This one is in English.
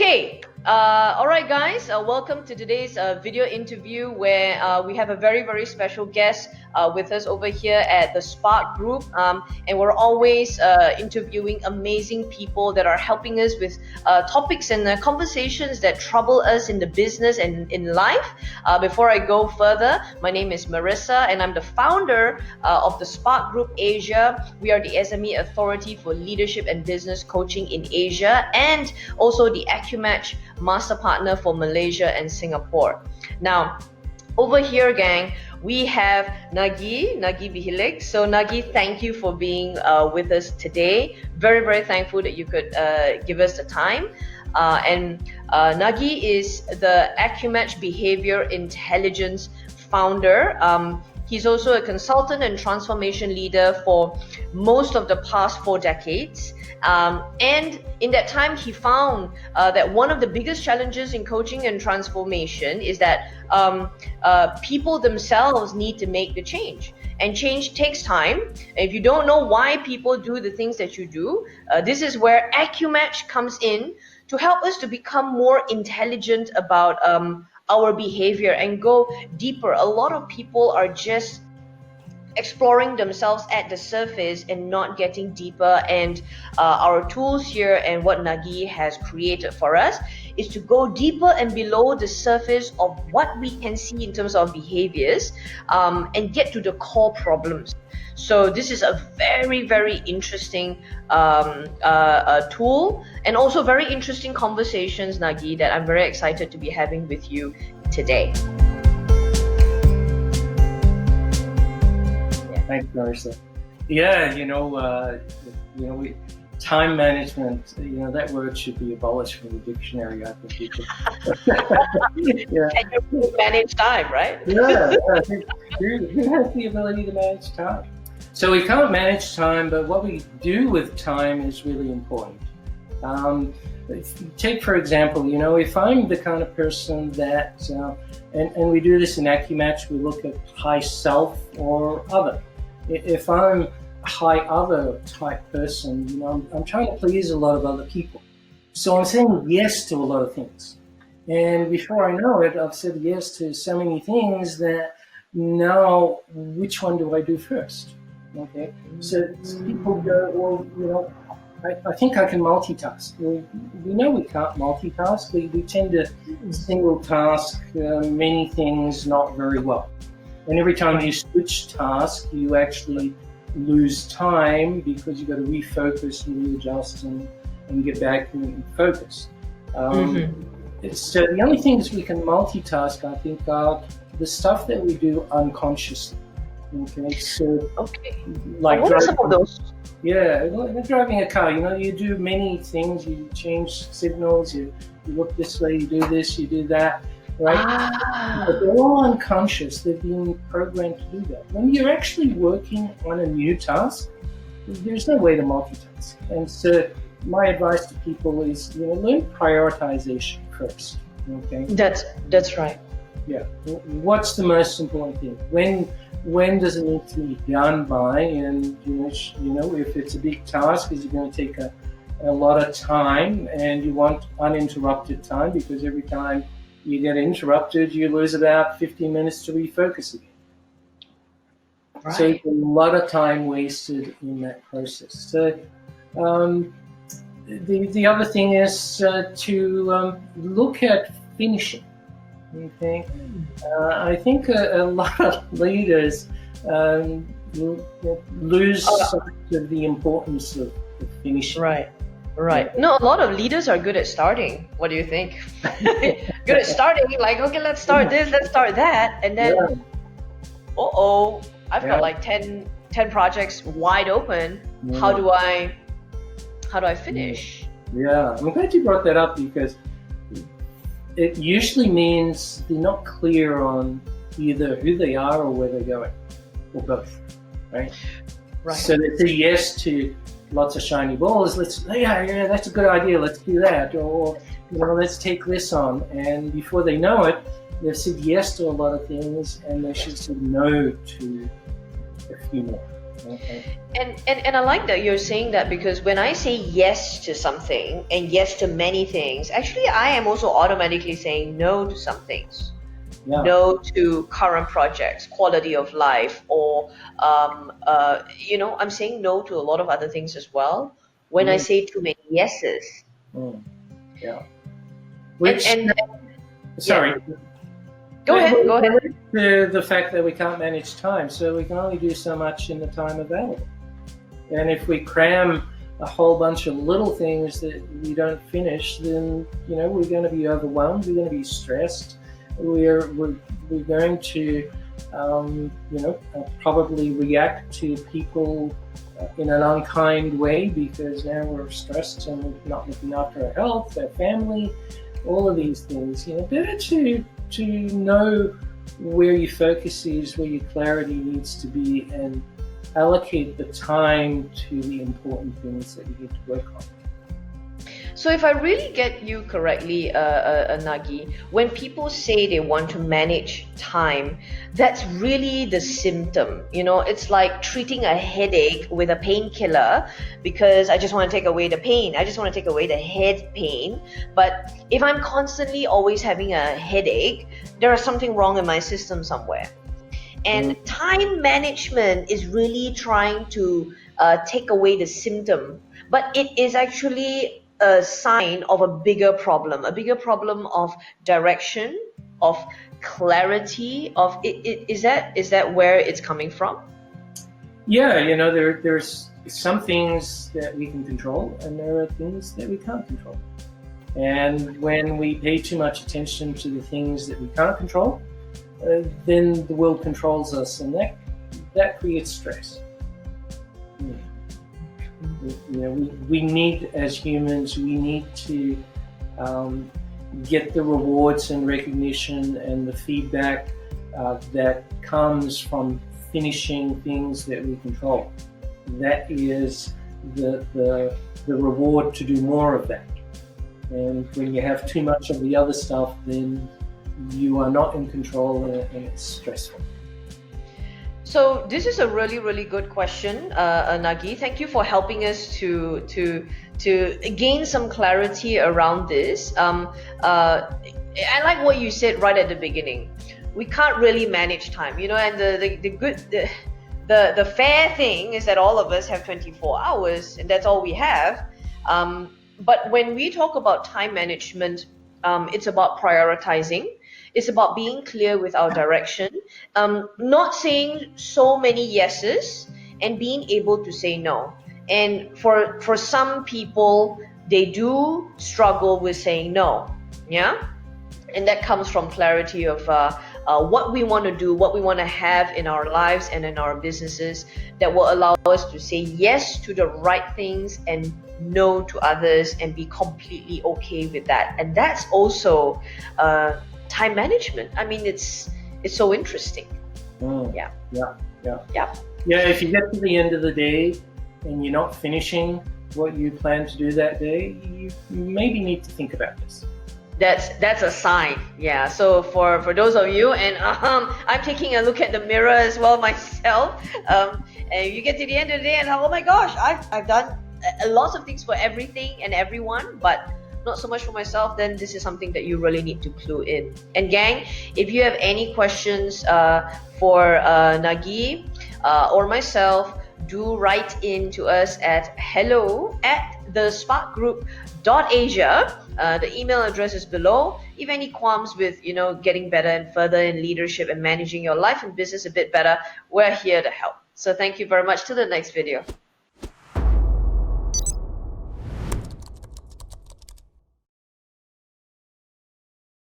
Okay, all right, guys. Welcome to today's video interview where we have a very, very special guest with us over here at the Spark Group. And we're always interviewing amazing people that are helping us with topics and conversations that trouble us in the business and in life. Before I go further, my name is Maresa and I'm the founder of the Spark Group Asia. We are the SME authority for leadership and business coaching in Asia, and also the AccuMatch Master Partner for Malaysia and Singapore. Now, over here, gang, we have Nagi Bihelek. So Nagi, thank you for being with us today. Very, very thankful that you could give us the time. And Nagi is the AccuMatch Behavior Intelligence founder. He's also a consultant and transformation leader for most of the past 4 decades. And in that time, he found that one of the biggest challenges in coaching and transformation is that people themselves need to make the change. And change takes time. If you don't know why people do the things that you do, this is where AccuMatch comes in to help us to become more intelligent about our behavior and go deeper. A lot of people are just exploring themselves at the surface and not getting deeper, and our tools here and what Nagi has created for us is to go deeper and below the surface of what we can see in terms of behaviors and get to the core problems. So this is a very, very interesting tool, and also very interesting conversations, Nagi, that I'm very excited to be having with you today. Thanks, Maresa. Yeah, time management, that word should be abolished from the dictionary, I think. Yeah. And you manage time, right? Yeah. Who has the ability to manage time? So we can't manage time, but what we do with time is really important. Take, for example, if I'm the kind of person that, and we do this in AccuMatch, we look at high self or other. If I'm a high other type person, I'm trying to please a lot of other people. So I'm saying yes to a lot of things. And before I know it, I've said yes to so many things that now, which one do I do first? Okay. So people go, well, I think I can multitask. Well, we know we can't multitask. We tend to single task many things not very well. And every time you switch tasks, you actually lose time because you've got to refocus and readjust and get back and focus. So the only things we can multitask, I think, are the stuff that we do unconsciously. Okay, so like what are some of those? Yeah, like driving a car, you do many things. You change signals, you look this way, you do this, you do that. Right? But they're all unconscious. They've been programmed to do that. When you're actually working on a new task, there's no way to multitask. And so my advice to people is, learn prioritization first. Okay. That's right. Yeah. What's the most important thing? When does it need to be done by? And if it's a big task, is it going to take a lot of time? And you want uninterrupted time, because every time you get interrupted, you lose about 15 minutes to refocus again. Right. So it's a lot of time wasted in that process. So the other thing is to look at finishing. Okay, I think a lot of leaders lose sight of the importance of finishing. Right. No, a lot of leaders are good at starting. What do you think? Good at starting, like, okay, let's start this, let's start that. And then, I've got like 10 projects wide open. Yeah. How do I finish? Yeah, I'm glad you brought that up, because it usually means they're not clear on either who they are or where they're going, or both, right? So they say yes to lots of shiny balls. Yeah, that's a good idea. Let's do that. Or, let's take this on. And before they know it, they've said yes to a lot of things, and they should say no to a few more. Okay. And I like that you're saying that, because when I say yes to something and yes to many things, actually I am also automatically saying no to some things. Yeah. No to current projects, quality of life, or I'm saying no to a lot of other things as well when I Mm, say too many yeses. mm, yeah. And Which, and yeah, sorry, go ahead, go ahead. the fact that we can't manage time, so we can only do so much in the time available. And if we cram a whole bunch of little things that we don't finish, then we're going to be overwhelmed. We're going to be stressed. We're going to probably react to people in an unkind way, because now we're stressed and we're not looking after our health, our family, all of these things. Better to know where your focus is, where your clarity needs to be, and allocate the time to the important things that you need to work on. So if I really get you correctly, Nagi, when people say they want to manage time, that's really the symptom. It's like treating a headache with a painkiller, because I just want to take away the pain. I just want to take away the head pain. But if I'm constantly always having a headache, there is something wrong in my system somewhere. And time management is really trying to take away the symptom, but it is actually a sign of a bigger problem of direction, of clarity, of it. Is that where it's coming from? Yeah, there's some things that we can control, and there are things that we can't control. And when we pay too much attention to the things that we can't control, then the world controls us, and that creates stress. We need, as humans, we need to get the rewards and recognition and the feedback that comes from finishing things that we control. That is the reward to do more of that. And when you have too much of the other stuff, then you are not in control, and it's stressful. So this is a really, really good question, Nagi. Thank you for helping us to gain some clarity around this. I like what you said right at the beginning. We can't really manage time, and the fair thing is that all of us have 24 hours, and that's all we have. But when we talk about time management, it's about prioritizing. It's about being clear with our direction, not saying so many yeses, and being able to say no. And for some people, they do struggle with saying no. Yeah, and that comes from clarity of what we want to do, what we want to have in our lives and in our businesses, that will allow us to say yes to the right things and no to others, and be completely okay with that. And that's also time management. I mean, it's so interesting. Yeah. If you get to the end of the day and you're not finishing what you plan to do that day, you maybe need to think about this. That's a sign. Yeah. So for those of you, and I'm taking a look at the mirror as well myself, and you get to the end of the day and oh my gosh, I've done a lot of things for everything and everyone, but not so much for myself, then this is something that you really need to clue in. And gang, if you have any questions for Nagi or myself, do write in to us at hello@thesparkgroup.asia. The email address is below. If any qualms with getting better and further in leadership and managing your life and business a bit better, we're here to help. So thank you very much. Till the next video.